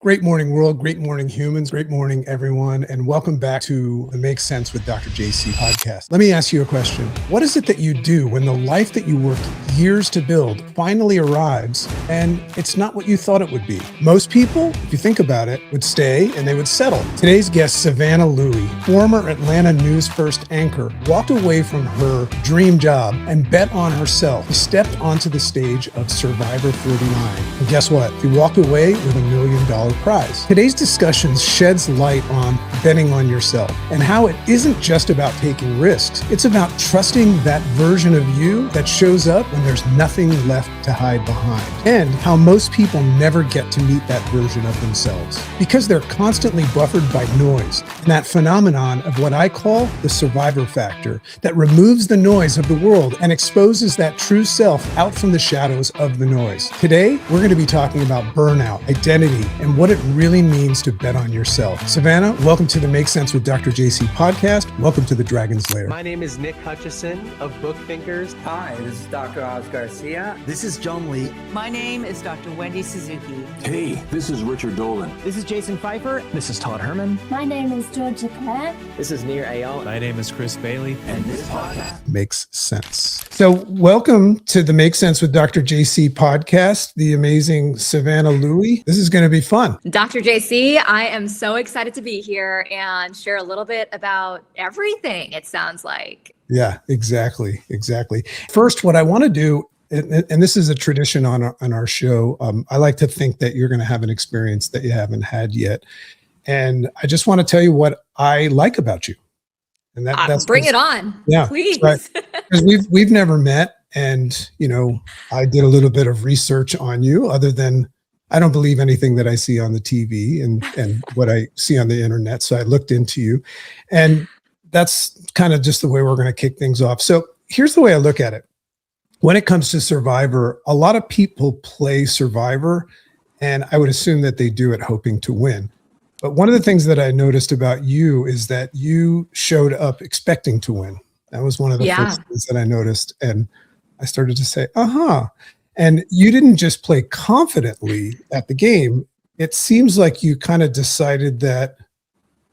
Great morning, world. Great morning, humans. Great morning, everyone. And welcome back to the Make Sense with Dr. JC podcast. Let me ask you a question. What is it that you do when the life that you worked years to build finally arrives and it's not what you thought it would be? Most people, if you think about it, would stay and they would settle. Today's guest, Savannah Louie, former Atlanta News First anchor, walked away from her dream job and bet on herself. She stepped onto the stage of Survivor 49. And guess what? She walked away with $1 million prize. Today's discussion sheds light on betting on yourself and how it isn't just about taking risks. It's about trusting that version of you that shows up when there's nothing left to hide behind, and how most people never get to meet that version of themselves because they're constantly buffered by noise and that phenomenon of what I call the survivor factor that removes the noise of the world and exposes that true self out from the shadows of the noise. Today, we're going to be talking about burnout, identity, and what it really means to bet on yourself. Savannah, welcome to the Make Sense with Dr. JC podcast. Welcome to the Dragon's Lair. My name is Nick Hutchison of Book Thinkers. Hi, this is Dr. Oz Garcia. This is John Lee. My name is Dr. Wendy Suzuki. Hey, this is Richard Dolan. This is Jason Pfeiffer. This is Todd Herman. My name is Georgia Clare. This is Nir Ayal. My name is Chris Bailey. And this podcast makes sense. So welcome to the Make Sense with Dr. JC podcast, the amazing Savannah Louie. This is going to be fun. Dr. JC, I am so excited to be here and share a little bit about everything, it sounds like. Yeah, exactly. First, what I want to do, and this is a tradition on our show, I like to think that you're going to have an experience that you haven't had yet. And I just want to tell you what I like about you. And that's bring it on. Yeah, please. Right. Because we've never met. And, I did a little bit of research on you other than I don't believe anything that I see on the TV and what I see on the internet. So I looked into you, and that's kind of just the way we're going to kick things off. So here's the way I look at it. When it comes to Survivor, a lot of people play Survivor, and I would assume that they do it hoping to win. But one of the things that I noticed about you is that you showed up expecting to win. That was one of the first things that I noticed. And I started to say, and you didn't just play confidently at the game. It seems like you kind of decided that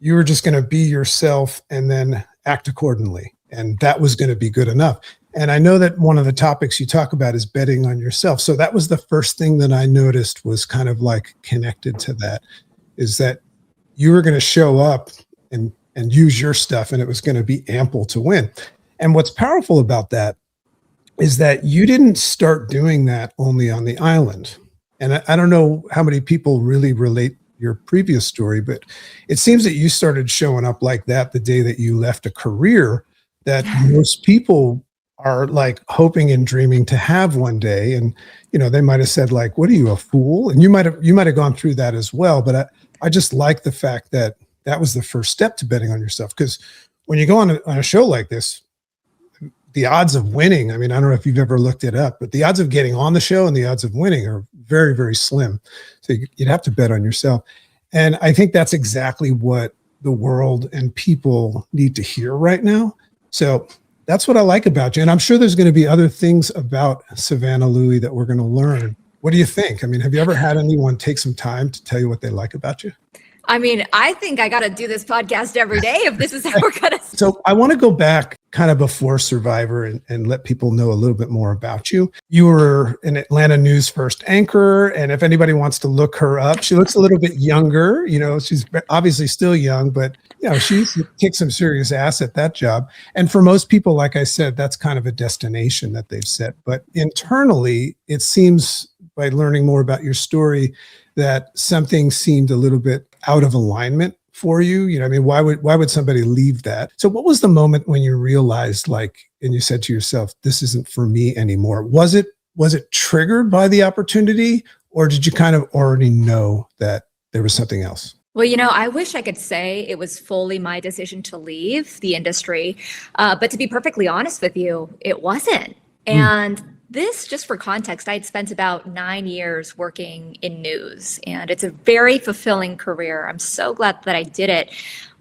you were just going to be yourself and then act accordingly. And that was going to be good enough. And I know that one of the topics you talk about is betting on yourself. So that was the first thing that I noticed was kind of like connected to that, is that you were going to show up and use your stuff, and it was going to be ample to win. And what's powerful about that is that you didn't start doing that only on the island. And I don't know how many people really relate your previous story, but it seems that you started showing up like that the day that you left a career that most people are like hoping and dreaming to have one day. And, they might've said like, what are you, a fool? And you might've gone through that as well. But I just like the fact that that was the first step to betting on yourself. Because when you go on a show like this, the odds of winning, I don't know if you've ever looked it up, but the odds of getting on the show and the odds of winning are very, very slim. So you'd have to bet on yourself. And I think that's exactly what the world and people need to hear right now. So that's what I like about you. And I'm sure there's going to be other things about Savannah Louie that we're going to learn. What do you think? Have you ever had anyone take some time to tell you what they like about you? I think I got to do this podcast every day if this is how we're going to. So I want to go back kind of before Survivor and let people know a little bit more about you. You were an Atlanta News First anchor. And if anybody wants to look her up, she looks a little bit younger. She's obviously still young, but she kicked some serious ass at that job. And for most people, like I said, that's kind of a destination that they've set. But internally, it seems by learning more about your story that something seemed a little bit out of alignment for you. Why would somebody leave that? So what was the moment when you realized and you said to yourself, this isn't for me anymore? Was it triggered by the opportunity, or did you kind of already know that there was something else? Well, I wish I could say it was fully my decision to leave the industry. But to be perfectly honest with you, it wasn't. And this, just for context, I had spent about 9 years working in news, and it's a very fulfilling career. I'm so glad that I did it,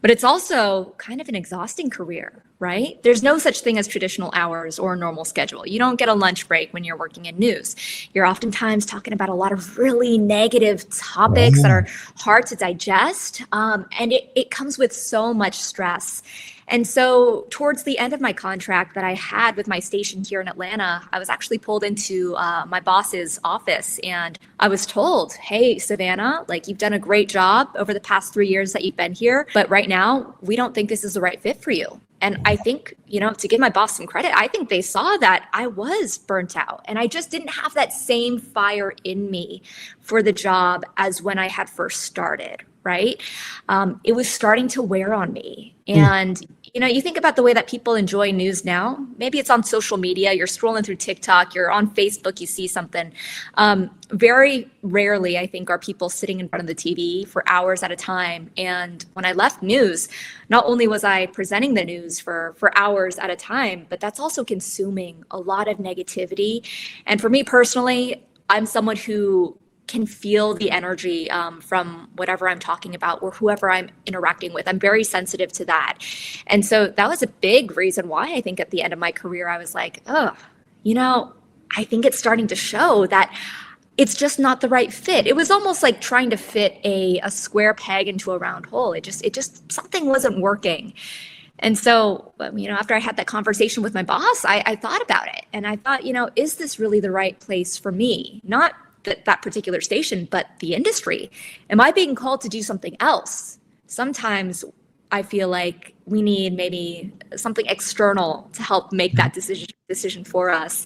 but it's also kind of an exhausting career right? There's no such thing as traditional hours or a normal schedule. You don't get a lunch break when you're working in news. You're oftentimes talking about a lot of really negative topics that are hard to digest. And it comes with so much stress. And so towards the end of my contract that I had with my station here in Atlanta, I was actually pulled into my boss's office and I was told, hey, Savannah, like you've done a great job over the past 3 years that you've been here, but right now we don't think this is the right fit for you. And I think, to give my boss some credit, I think they saw that I was burnt out and I just didn't have that same fire in me for the job as when I had first started, right? It was starting to wear on me. And, you think about the way that people enjoy news now. Maybe it's on social media, you're scrolling through TikTok, you're on Facebook, you see something. Very rarely, I think, are people sitting in front of the TV for hours at a time. And when I left news, not only was I presenting the news for hours at a time, but that's also consuming a lot of negativity. And for me personally, I'm someone who can feel the energy from whatever I'm talking about or whoever I'm interacting with. I'm very sensitive to that. And so that was a big reason why I think at the end of my career, I was like, I think it's starting to show that it's just not the right fit. It was almost like trying to fit a square peg into a round hole. It just something wasn't working. And so, after I had that conversation with my boss, I thought about it and I thought, is this really the right place for me? Not that particular station, but the industry. Am I being called to do something else? Sometimes I feel like we need maybe something external to help make that decision for us.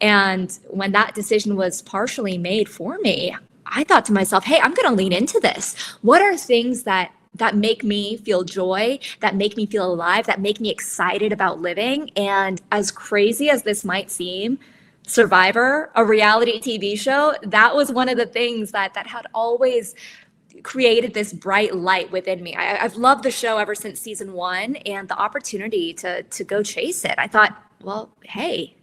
And when that decision was partially made for me, I thought to myself, hey, I'm going to lean into this. What are things that make me feel joy, that make me feel alive, that make me excited about living? And as crazy as this might seem, Survivor, a reality TV show, that was one of the things that had always created this bright light within me. I've loved the show ever since season 1, and the opportunity to go chase it. I thought, well, hey,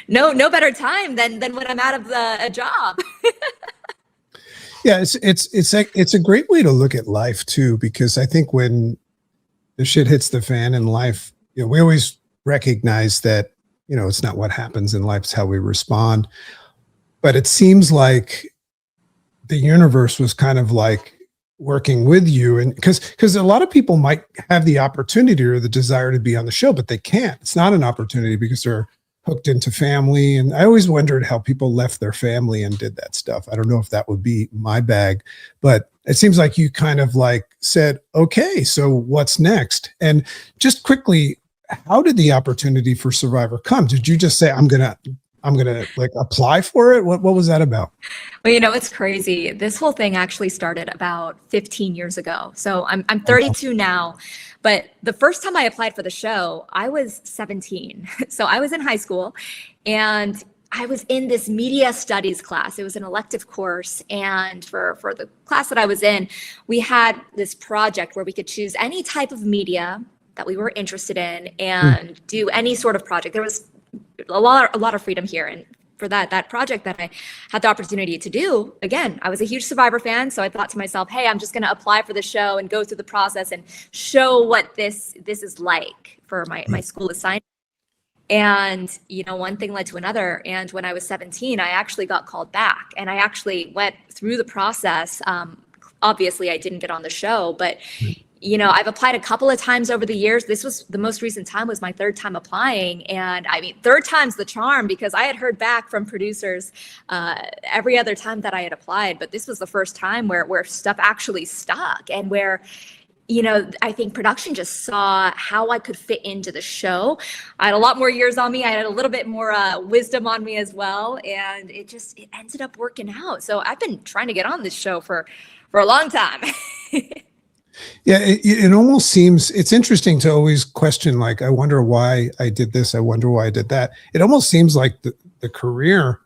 no better time than when I'm out of a job. Yeah, it's a great way to look at life too, because I think when the shit hits the fan in life, we always recognize that it's not what happens in life, it's how we respond. But it seems like the universe was kind of like working with you. And because a lot of people might have the opportunity or the desire to be on the show, but they can't. It's not an opportunity because they're hooked into family. And I always wondered how people left their family and did that stuff. I don't know if that would be my bag, but it seems like you kind of like said, okay, so what's next? And just quickly, how did the opportunity for Survivor come? Did you just say, I'm gonna like apply for it? What was that about? Well, it's crazy. This whole thing actually started about 15 years ago. So I'm 32 now, but the first time I applied for the show, I was 17. So I was in high school and I was in this media studies class. It was an elective course. And for the class that I was in, we had this project where we could choose any type of media that we were interested in and do any sort of project. There was a lot of freedom here. And for that project that I had the opportunity to do, again, I was a huge Survivor fan. So I thought to myself, hey, I'm just going to apply for the show and go through the process and show what this is like for my school assignment. And, one thing led to another. And when I was 17, I actually got called back and I actually went through the process. Obviously I didn't get on the show, but I've applied a couple of times over the years. This was the most recent time was my third time applying. And third time's the charm because I had heard back from producers every other time that I had applied. But this was the first time where stuff actually stuck and where, I think production just saw how I could fit into the show. I had a lot more years on me. I had a little bit more wisdom on me as well. And it ended up working out. So I've been trying to get on this show for a long time. Yeah, it almost seems, it's interesting to always question, like, I wonder why I did this. I wonder why I did that. It almost seems like the career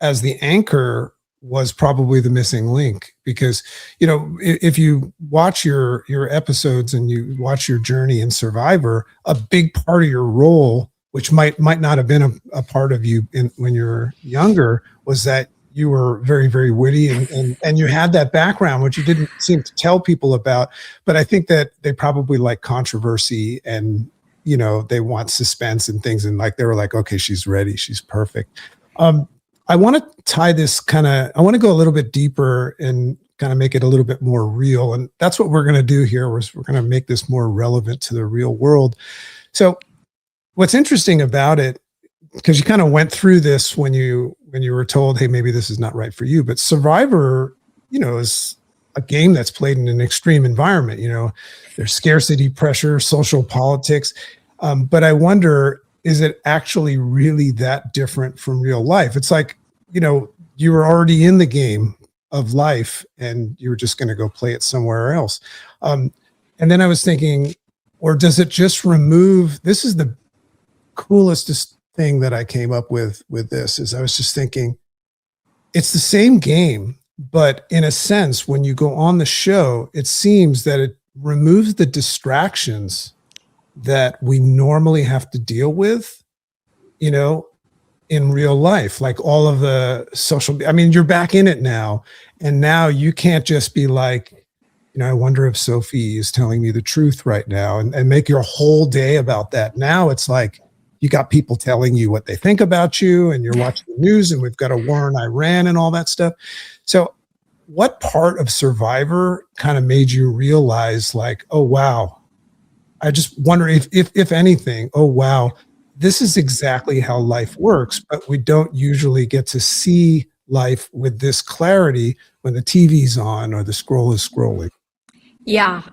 as the anchor was probably the missing link because, if you watch your episodes and you watch your journey in Survivor, a big part of your role, which might not have been a part of you when you're younger, was that you were very, very witty and you had that background, which you didn't seem to tell people about. But I think that they probably like controversy and, they want suspense and things. And like, they were like, okay, she's ready. She's perfect. I want to tie this I want to go a little bit deeper and kind of make it a little bit more real. And that's what we're going to do here. We're going to make this more relevant to the real world. So what's interesting about it, because you kind of went through this when you were told, hey, maybe this is not right for you, but Survivor, is a game that's played in an extreme environment. There's scarcity pressure, social politics. But I wonder, is it actually really that different from real life? It's like, you were already in the game of life and you were just going to go play it somewhere else. And then I was thinking, or does it just remove, this is the coolest thing that I came up with this, is I was just thinking, it's the same game, but in a sense, when you go on the show, it seems that it removes the distractions that we normally have to deal with, in real life, like all of the social, you're back in it now. And now you can't just be like, I wonder if Sophie is telling me the truth right now and make your whole day about that. Now it's like, you got people telling you what they think about you and you're watching the news and we've got a war in Iran and all that stuff. So what part of Survivor kind of made you realize like, oh, wow, I just wonder if anything, oh, wow, this is exactly how life works, but we don't usually get to see life with this clarity when the TV's on or the scroll is scrolling. Yeah,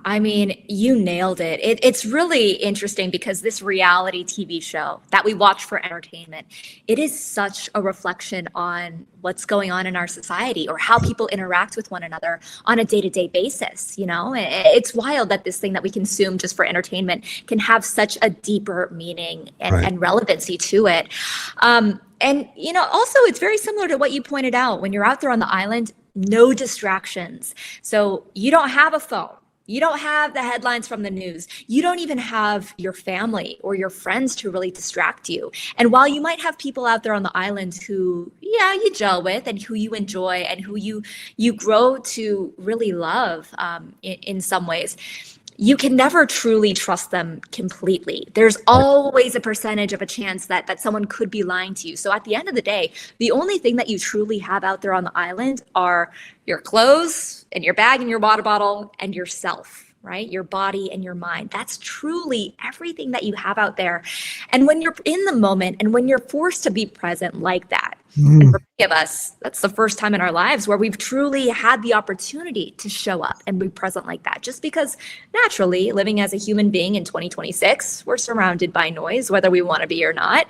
you nailed it. It's really interesting because this reality TV show that we watch for entertainment, it is such a reflection on what's going on in our society or how people interact with one another on a day-to-day basis. It's wild that this thing that we consume just for entertainment can have such a deeper meaning and relevancy to it. Also, it's very similar to what you pointed out. When you're out there on the island, no distractions. So you don't have a phone. You don't have the headlines from the news. You don't even have your family or your friends to really distract you. And while you might have people out there on the island who, you gel with and who you enjoy and who you grow to really love in some ways, you can never truly trust them completely. There's always a percentage of a chance that someone could be lying to you. So at the end of the day, the only thing that you truly have out there on the island are your clothes and your bag and your water bottle and yourself, right? Your body and your mind. That's truly everything that you have out there. And when you're in the moment and when you're forced to be present like that, and for many of us, that's the first time in our lives where we've truly had the opportunity to show up and be present like that. Just because naturally, living as a human being in 2026, we're surrounded by noise, whether we want to be or not.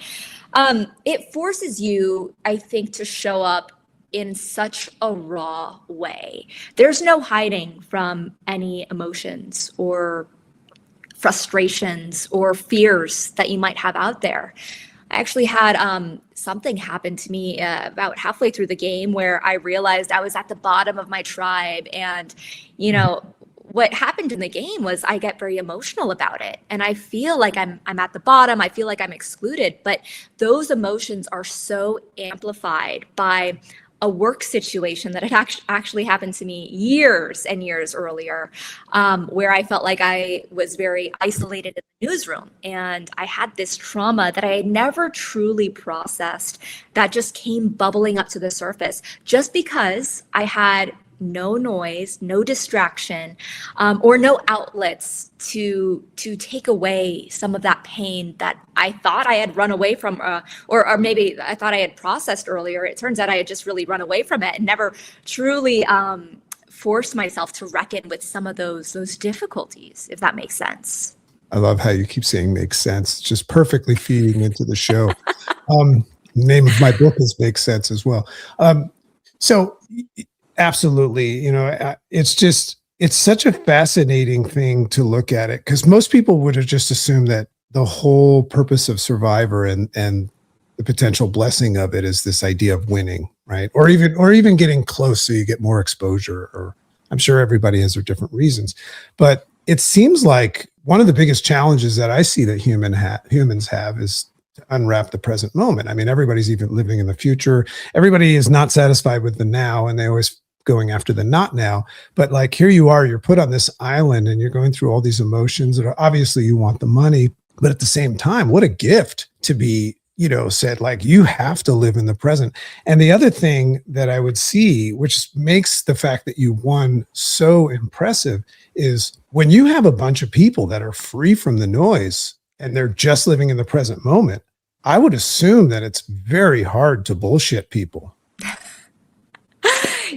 It forces you, I think, to show up in such a raw way. There's no hiding from any emotions or frustrations or fears that you might have out there. I actually had something happen to me about halfway through the game where I realized I was at the bottom of my tribe. And, what happened in the game was I get very emotional about it. And I feel like I'm at the bottom. I feel like I'm excluded. But those emotions are so amplified by a work situation that had actually happened to me years and years earlier, where I felt like I was very isolated in the newsroom. And I had this trauma that I had never truly processed that just came bubbling up to the surface just because I had no noise, no distraction, or no outlets to take away some of that pain that I thought I had run away from, or maybe I thought I had processed earlier. It turns out I had just really run away from it and never truly forced myself to reckon with some of those difficulties, if that makes sense. I love how you keep saying makes sense. It's just perfectly feeding into the show. Name of my book is Make Sense as well. So absolutely, it's such a fascinating thing to look at it, because most people would have just assumed that the whole purpose of Survivor and the potential blessing of it is this idea of winning, right? Or even getting close so you get more exposure, or I'm sure everybody has their different reasons. But it seems like one of the biggest challenges that I see that humans have is to unwrap the present moment. Everybody's even living in the future. Everybody is not satisfied with the now, and they always going after the not now. But like, here you are, you're put on this island and you're going through all these emotions that are obviously, you want the money, But at the same time, what a gift to be, said, like, you have to live in the present. And the other thing that I would see, which makes the fact that you won so impressive, is when you have a bunch of people that are free from the noise and they're just living in the present moment, I would assume that it's very hard to bullshit people.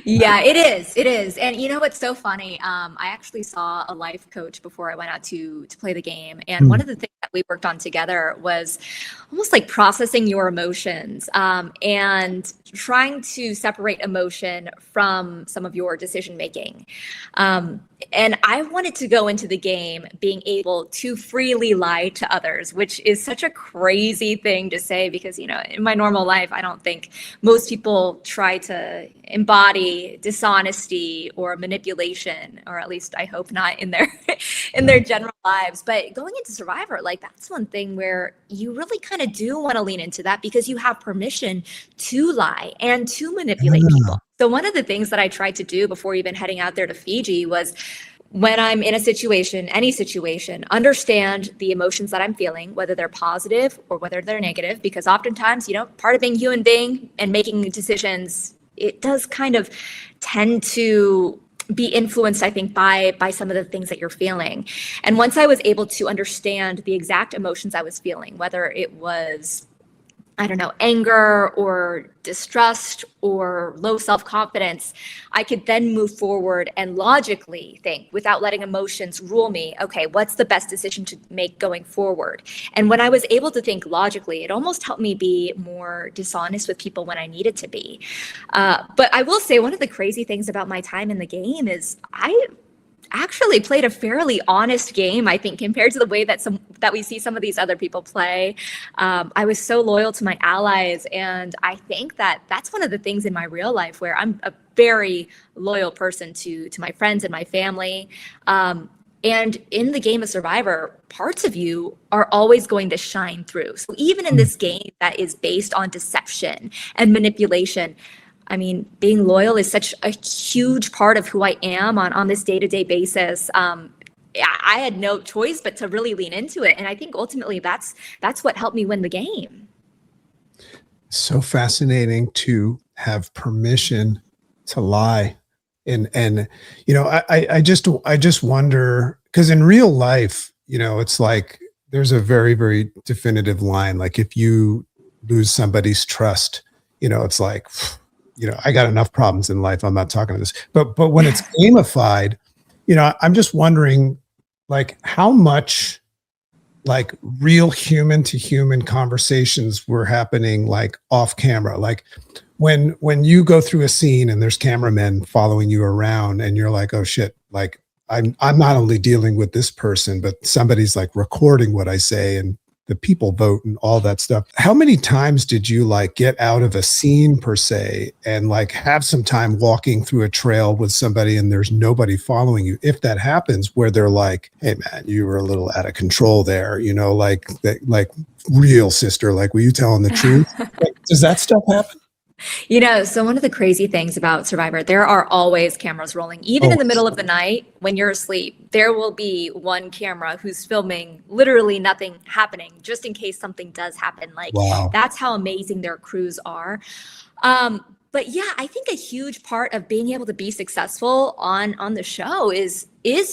Yeah, it is. It is. And you know what's so funny? I actually saw a life coach before I went out to play the game. And one of the things that we worked on together was almost like processing your emotions and trying to separate emotion from some of your decision making. And I wanted to go into the game being able to freely lie to others, which is such a crazy thing to say because, in my normal life, I don't think most people try to embody dishonesty or manipulation, or at least I hope not in their general lives. But going into Survivor, like that's one thing where you really kind of do want to lean into that because you have permission to lie and to manipulate people. So one of the things that I tried to do before even heading out there to Fiji was when I'm in a situation, any situation, understand the emotions that I'm feeling, whether they're positive or whether they're negative, because oftentimes, part of being human being and making decisions, it does kind of tend to be influenced, I think, by some of the things that you're feeling. And once I was able to understand the exact emotions I was feeling, whether it was anger or distrust or low self-confidence, I could then move forward and logically think without letting emotions rule me, okay, what's the best decision to make going forward? And when I was able to think logically, it almost helped me be more dishonest with people when I needed to be. But I will say one of the crazy things about my time in the game is I actually played a fairly honest game, I think, compared to the way that we see some of these other people play. I was so loyal to my allies, and I think that that's one of the things in my real life where I'm a very loyal person to my friends and my family. And in the game of Survivor, parts of you are always going to shine through. So even in this game that is based on deception and manipulation, I mean, being loyal is such a huge part of who I am on this day-to-day basis. I had no choice but to really lean into it. And I think ultimately that's what helped me win the game. So fascinating to have permission to lie. And I just wonder, because in real life, it's like there's a very, very definitive line. Like if you lose somebody's trust, it's like, I got enough problems in life. I'm not talking to this. But when it's gamified, I'm just wondering, like, how much like real human to human conversations were happening like off camera. Like when you go through a scene and there's cameramen following you around and you're like, oh shit, like I'm not only dealing with this person, but somebody's like recording what I say and the people vote and all that stuff. How many times did you like get out of a scene per se and like have some time walking through a trail with somebody and there's nobody following you? If that happens, where they're like, hey man, you were a little out of control there, like real sister, like, were you telling the truth? Like, does that stuff happen? So one of the crazy things about Survivor, there are always cameras rolling. Even in the middle of the night when you're asleep, there will be one camera who's filming literally nothing happening, just in case something does happen. Like, wow. That's how amazing their crews are. But yeah, I think a huge part of being able to be successful on the show is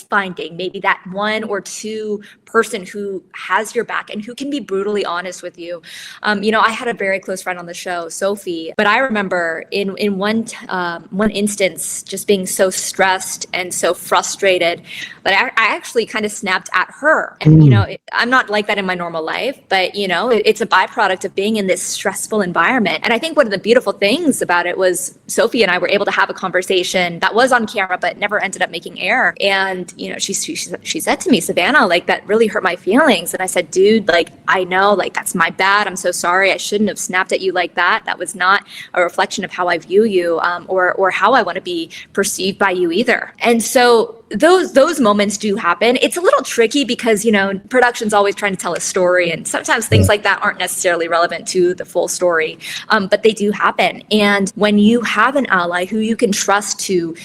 finding maybe that one or two person who has your back and who can be brutally honest with you. I had a very close friend on the show, Sophie, but I remember in one instance just being so stressed and so frustrated that I actually kind of snapped at her. And, I'm not like that in my normal life, but, it's a byproduct of being in this stressful environment. And I think one of the beautiful things about it was Sophie and I were able to have a conversation that was on camera, but never ended up making air. And, she said to me, Savannah, like, that really hurt my feelings. And I said, dude, like, I know, like, that's my bad. I'm so sorry. I shouldn't have snapped at you like that. That was not a reflection of how I view you or how I want to be perceived by you either. And so those moments do happen. It's a little tricky because, production's always trying to tell a story, and sometimes things like that aren't necessarily relevant to the full story, but they do happen. And when you have an ally who you can trust to,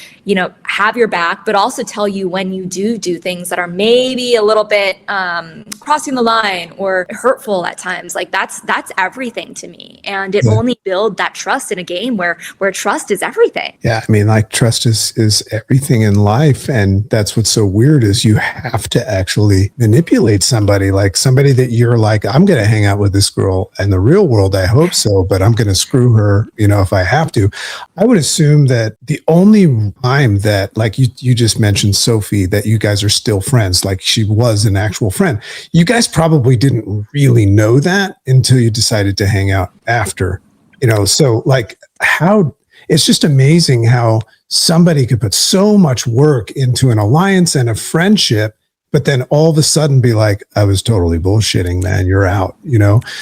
have your back, but also tell you when you do things that are maybe a little bit crossing the line or hurtful at times, like that's everything to me. And it only builds that trust in a game where trust is everything. Yeah, I mean, like trust is everything in life, and that's what's so weird is you have to actually manipulate somebody, like somebody that you're like, I'm going to hang out with this girl in the real world. I hope so, but I'm going to screw her, if I have to. I would assume that the only time that, like you just mentioned, Sophie, that you guys are still friends, like she was an actual friend. You guys probably didn't really know that until you decided to hang out after, so like how. It's just amazing how somebody could put so much work into an alliance and a friendship, but then all of a sudden be like, I was totally bullshitting, man, you're out,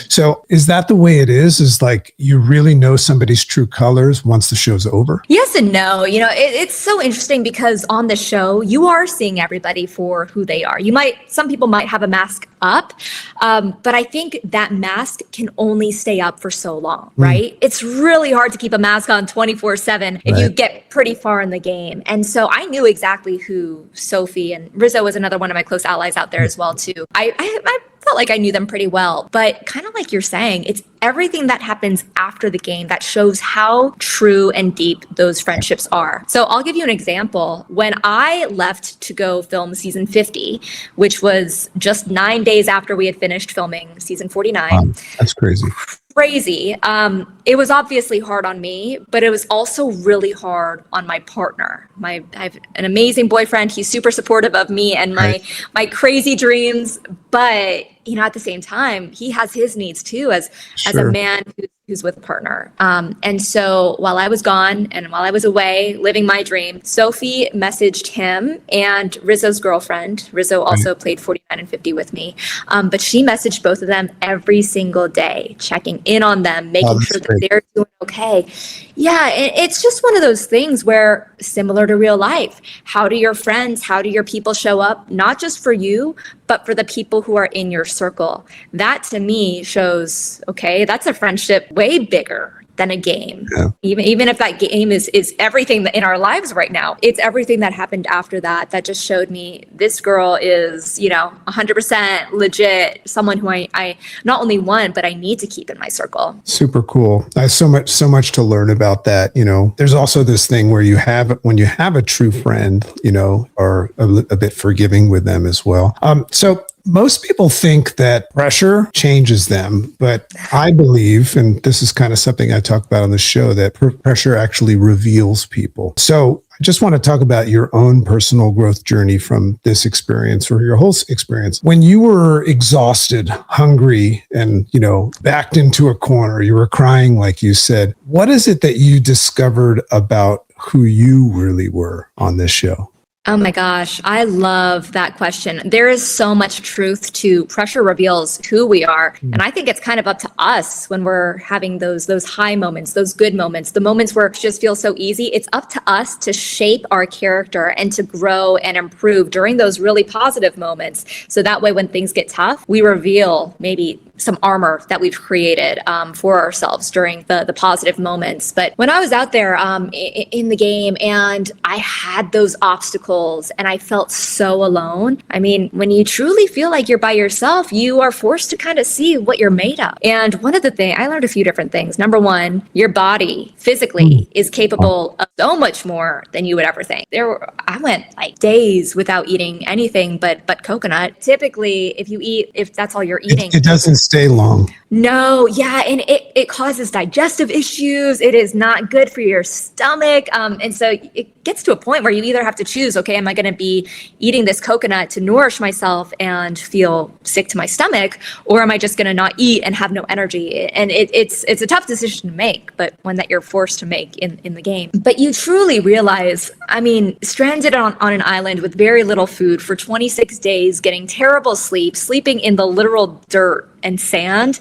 So is that the way it is? Is like, you really know somebody's true colors once the show's over? Yes and no. It's so interesting because on the show, you are seeing everybody for who they are. Some people might have a mask up, but I think that mask can only stay up for so long, right? It's really hard to keep a mask on 24/7 if you get pretty far in the game. And so I knew exactly who Sophie, and Rizzo was another one of my close allies out there as well too. I felt like I knew them pretty well, but kind of like you're saying, it's everything that happens after the game that shows how true and deep those friendships are. So I'll give you an example. When I left to go film season 50, which was just 9 days after we had finished filming season 49. That's crazy. It was obviously hard on me, but it was also really hard on my partner. I have an amazing boyfriend. He's super supportive of me and my crazy dreams, but at the same time, he has his needs too as a man who's with a partner. And so while I was gone and while I was away living my dream, Sophie messaged him and Rizzo's girlfriend. Rizzo also played 49 and 50 with me. But she messaged both of them every single day, checking in on them, making sure that they're doing okay. Yeah, it's just one of those things where, similar to real life, how do your friends, how do your people show up, not just for you, but for the people who are in your circle? That to me shows, okay, that's a friendship way bigger than a game. Yeah. Even if that game is everything that in our lives right now, it's everything that happened after that just showed me this girl is, 100% legit, someone who I not only want, but I need to keep in my circle. Super cool. I have so much to learn about that. There's also this thing where when you have a true friend, are a bit forgiving with them as well. So most people think that pressure changes them, but I believe, and this is kind of something I talk about on the show, that pressure actually reveals people. So I just want to talk about your own personal growth journey from this experience, or your whole experience. When you were exhausted, hungry, and, backed into a corner, you were crying, like you said, what is it that you discovered about who you really were on this show? Oh my gosh, I love that question. There is so much truth to pressure reveals who we are. And I think it's kind of up to us when we're having those high moments, those good moments, the moments where it just feels so easy. It's up to us to shape our character and to grow and improve during those really positive moments. So that way, when things get tough, we reveal maybe some armor that we've created for ourselves during the positive moments. But when I was out there in the game and I had those obstacles and I felt so alone, I mean, when you truly feel like you're by yourself, you are forced to kind of see what you're made of. And one of the things, I learned a few different things. Number one, your body physically is capable of so much more than you would ever think. I went like days without eating anything but coconut. Typically, if that's all you're eating, it doesn't stay long. No, yeah, and it causes digestive issues. It is not good for your stomach. And so it gets to a point where you either have to choose, okay, am I going to be eating this coconut to nourish myself and feel sick to my stomach, or am I just going to not eat and have no energy? And it's a tough decision to make, but one that you're forced to make in the game. But you truly realize, I mean, stranded on an island with very little food for 26 days, getting terrible sleep, sleeping in the literal dirt and sand,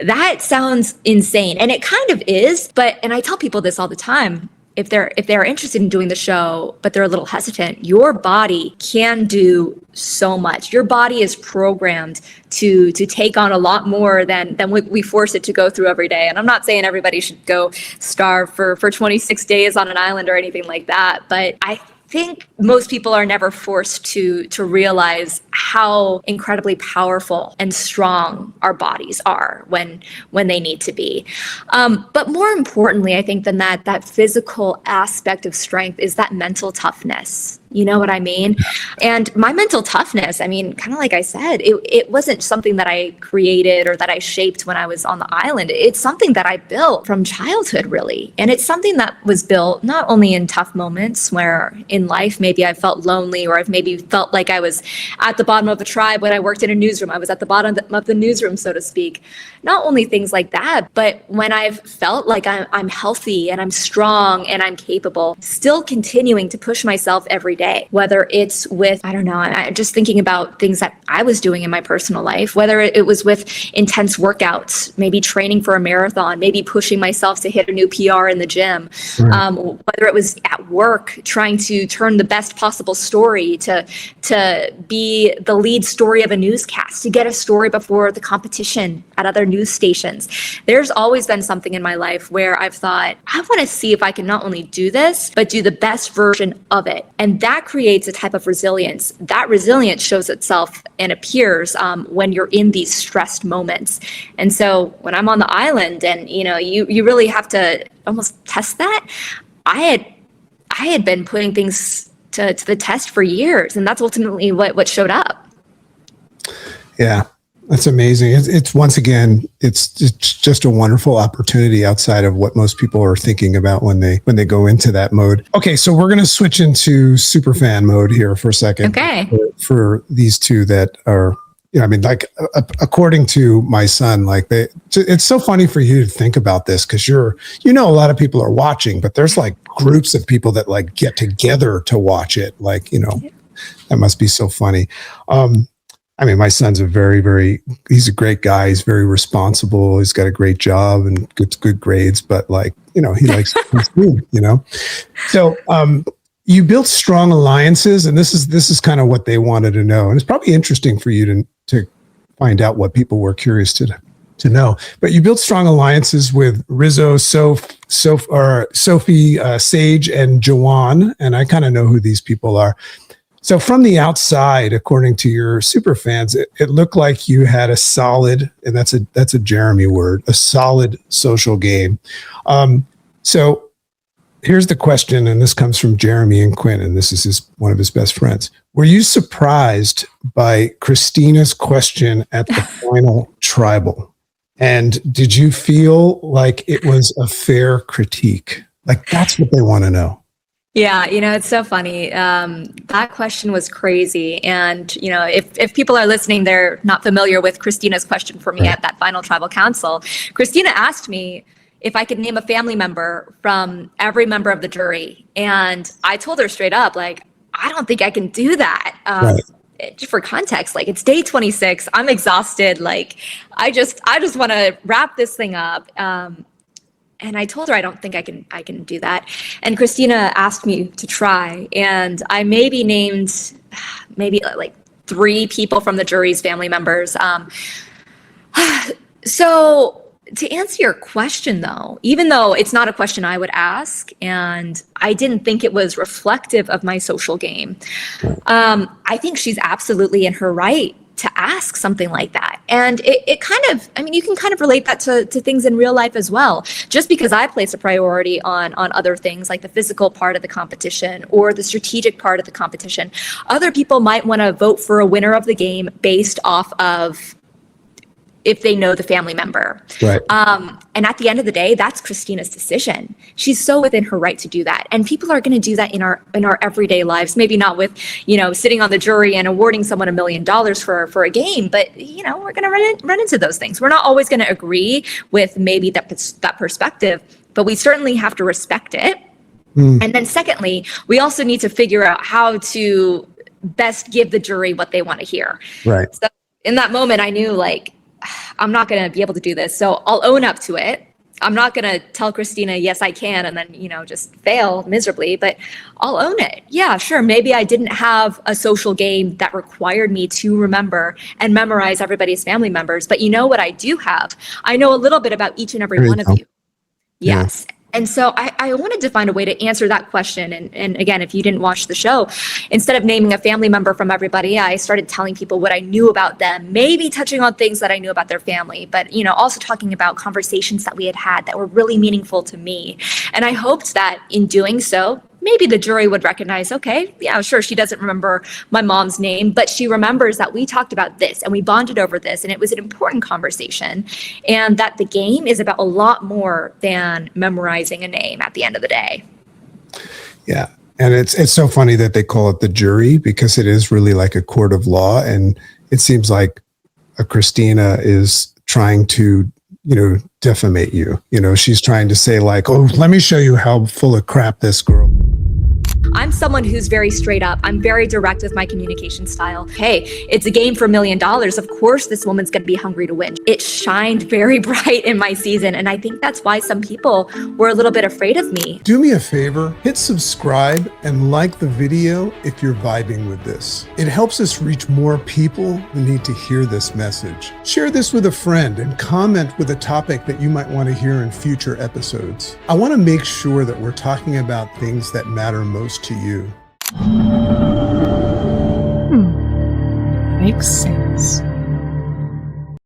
that sounds insane. And it kind of is, and I tell people this all the time. if they're interested in doing the show, but they're a little hesitant, your body can do so much. Your body is programmed to take on a lot more than we force it to go through every day. And I'm not saying everybody should go starve for 26 days on an island or anything like that, but I think most people are never forced to realize how incredibly powerful and strong our bodies are when they need to be. But more importantly, I think than that physical aspect of strength is that mental toughness. You know what I mean? And my mental toughness, I mean, kind of like I said, it wasn't something that I created or that I shaped when I was on the island. It's something that I built from childhood, really. And it's something that was built not only in tough moments where in life maybe I felt lonely or I've maybe felt like I was at the bottom of the tribe when I worked in a newsroom. I was at the bottom of the newsroom, so to speak. Not only things like that, but when I've felt like I'm healthy and I'm strong and I'm capable, still continuing to push myself every day, whether it's with, I don't know, I'm just thinking about things that I was doing in my personal life, whether it was with intense workouts, maybe training for a marathon, maybe pushing myself to hit a new PR in the gym, whether it was at work, trying to turn the best possible story to be the lead story of a newscast, to get a story before the competition at other news stations. There's always been something in my life where I've thought, I want to see if I can not only do this, but do the best version of it. And that creates a type of resilience. That resilience shows itself and appears when you're in these stressed moments. And so when I'm on the island and, you really have to almost test that, I had been putting things to the test for years, and that's ultimately what showed up. Yeah, that's amazing. It's once again, it's just a wonderful opportunity outside of what most people are thinking about when they go into that mode. Okay, so we're going to switch into superfan mode here for a second. Okay. For these two that are, according to my son, it's so funny for you to think about this because a lot of people are watching, but there's like groups of people that like get together to watch it. That must be so funny. My son's he's a great guy. He's very responsible. He's got a great job and gets good grades, but he likes his food, So, you built strong alliances, and this is kind of what they wanted to know. And it's probably interesting for you to find out what people were curious to know. But you built strong alliances with Rizzo, Sophie, Sage, and Jawan, and I kind of know who these people are. So from the outside, according to your super fans, it looked like you had a solid, and that's a Jeremy word, a solid social game. So here's the question, and this comes from Jeremy and Quinn, and this is one of his best friends. Were you surprised by Christina's question at the final tribal? And did you feel like it was a fair critique? That's what they want to know. Yeah, it's so funny. That question was crazy. And, if people are listening, they're not familiar with Christina's question for me at that final tribal council. Christina asked me if I could name a family member from every member of the jury. And I told her straight up, I don't think I can do that. Just for context, it's day 26. I'm exhausted. I just want to wrap this thing up. And I told her I don't think I can do that. And Christina asked me to try, and I maybe named 3 people from the jury's family members. So to answer your question, though, even though it's not a question I would ask, and I didn't think it was reflective of my social game, I think she's absolutely in her right to ask something like that. And it kind of, you can kind of relate that to things in real life as well. Just because I place a priority on other things like the physical part of the competition or the strategic part of the competition, other people might want to vote for a winner of the game based off of if they know the family member. Right. And at the end of the day, that's Christina's decision. She's so within her right to do that. And people are going to do that in our everyday lives, maybe not with, sitting on the jury and awarding someone $1 million for a game, but, we're going to run into those things. We're not always going to agree with maybe that perspective, but we certainly have to respect it. And then secondly, we also need to figure out how to best give the jury what they want to hear. Right. So in that moment, I knew I'm not going to be able to do this. So I'll own up to it. I'm not going to tell Christina, yes, I can, and then, just fail miserably, but I'll own it. Yeah, sure. Maybe I didn't have a social game that required me to remember and memorize everybody's family members. But you know what I do have? I know a little bit about each and every one of you. Yes. And so I wanted to find a way to answer that question. And again, if you didn't watch the show, instead of naming a family member from everybody, I started telling people what I knew about them, maybe touching on things that I knew about their family, but, also talking about conversations that we had that were really meaningful to me. And I hoped that in doing so, maybe the jury would recognize, okay, yeah, sure, she doesn't remember my mom's name, but she remembers that we talked about this and we bonded over this and it was an important conversation, and that the game is about a lot more than memorizing a name at the end of the day. Yeah. And it's so funny that they call it the jury, because it is really like a court of law. And it seems like Christina is trying to, defamate you. She's trying to say like, oh, let me show you how full of crap this girl. I'm someone who's very straight up. I'm very direct with my communication style. Hey, it's a game for $1 million. Of course, this woman's going to be hungry to win. It shined very bright in my season. And I think that's why some people were a little bit afraid of me. Do me a favor, hit subscribe and like the video if you're vibing with this. It helps us reach more people who need to hear this message. Share this with a friend and comment with a topic that you might want to hear in future episodes. I want to make sure that we're talking about things that matter most to you. Makes sense.